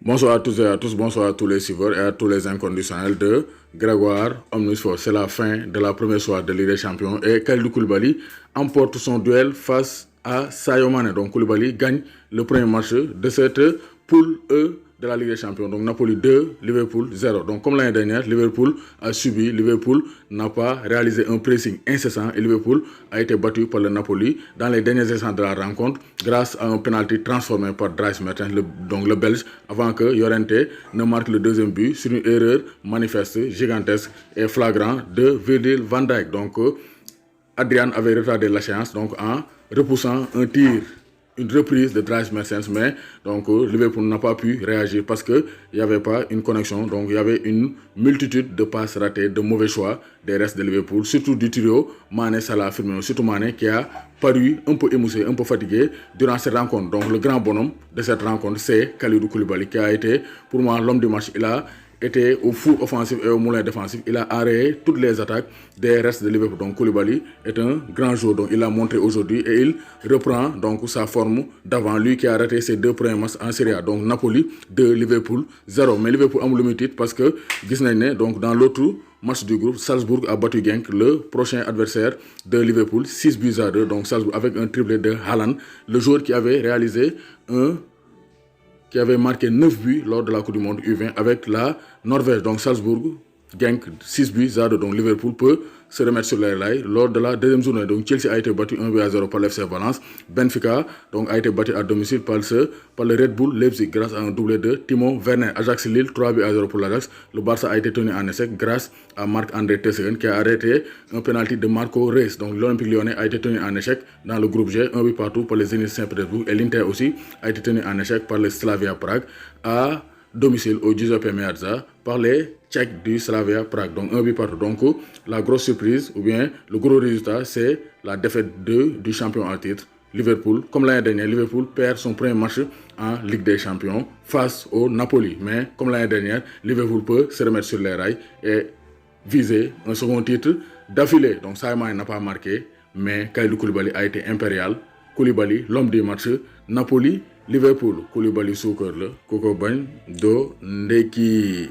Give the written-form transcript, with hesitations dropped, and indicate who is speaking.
Speaker 1: Bonsoir à tous et à tous, bonsoir à tous les suiveurs et à tous les inconditionnels de Grégoire Omnisport. C'est la fin de la première soirée de Ligue des Champions et Kalidou Koulibaly emporte son duel face à Sadio Mané. Donc Koulibaly gagne le premier match de cette poule E de la Ligue des Champions. Donc Napoli 2, Liverpool 0. Donc comme l'année dernière, Liverpool a subi, Liverpool n'a pas réalisé un pressing incessant et Liverpool a été battu par le Napoli dans les derniers instants de la rencontre grâce à un penalty transformé par Dries Mertens, donc le Belge, avant que Llorente ne marque le deuxième but sur une erreur manifeste, gigantesque et flagrante de Virgil van Dijk. Donc Adrian avait retardé la séance donc, en repoussant un tir, une reprise de Dries Mertens, mais donc Liverpool n'a pas pu réagir parce qu'il n'y avait pas une connexion. Donc il y avait une multitude de passes ratées, de mauvais choix des restes de Liverpool, surtout du trio Mané, Salah, Firmino, surtout Mané qui a paru un peu émoussé, un peu fatigué durant cette rencontre. Donc le grand bonhomme de cette rencontre, c'est Kalidou Koulibaly qui a été pour moi l'homme du match. Il a était au four offensif et au moulin défensif. Il a arrêté toutes les attaques des restes de Liverpool. Donc Koulibaly est un grand joueur. Donc il l'a montré aujourd'hui et il reprend donc sa forme d'avant. Lui qui a raté ses deux premiers matchs en Serie A. Donc Napoli 2, Liverpool 0. Mais Liverpool a le titre parce que donc dans l'autre match du groupe, Salzbourg a battu Genk, le prochain adversaire de Liverpool, 6 buts à 2. Donc Salzbourg avec un triplé de Haaland, le joueur qui avait réalisé qui avait marqué 9 buts lors de la Coupe du Monde U20 avec la Norvège. Donc Salzbourg, Genk, 6 buts à 2. Donc Liverpool peut se remettre sur les rails lors de la deuxième journée. Donc Chelsea a été battu 1 but à 0 par l'FC Valence. Benfica donc, a été battu à domicile par le Red Bull Leipzig grâce à un doublé de Timo Werner. Ajax Lille, 3 buts à 0 pour l'Ajax. Le Barça a été tenu en échec grâce à Marc-André Ter Stegen qui a arrêté un penalty de Marco Reus. Donc l'Olympique Lyonnais a été tenu en échec dans le groupe G, 1 but partout par les Zénith Saint-Pétersbourg. Et l'Inter aussi a été tenu en échec par le Slavia Prague à domicile au Giuseppe Meazza par les Tchèques du Slavia Prague. Donc un but partout. Donc la grosse surprise ou bien le gros résultat, c'est la défaite 2 du champion en titre. Liverpool, comme l'année dernière, Liverpool perd son premier match en Ligue des Champions face au Napoli. Mais comme l'année dernière, Liverpool peut se remettre sur les rails et viser un second titre d'affilée. Donc Sadio Mané n'a pas marqué, mais Kalidou Koulibaly a été impérial. Koulibaly, l'homme du match. Napoli, Liverpool, Koulibaly suukar la ku ko bañ doo ndekki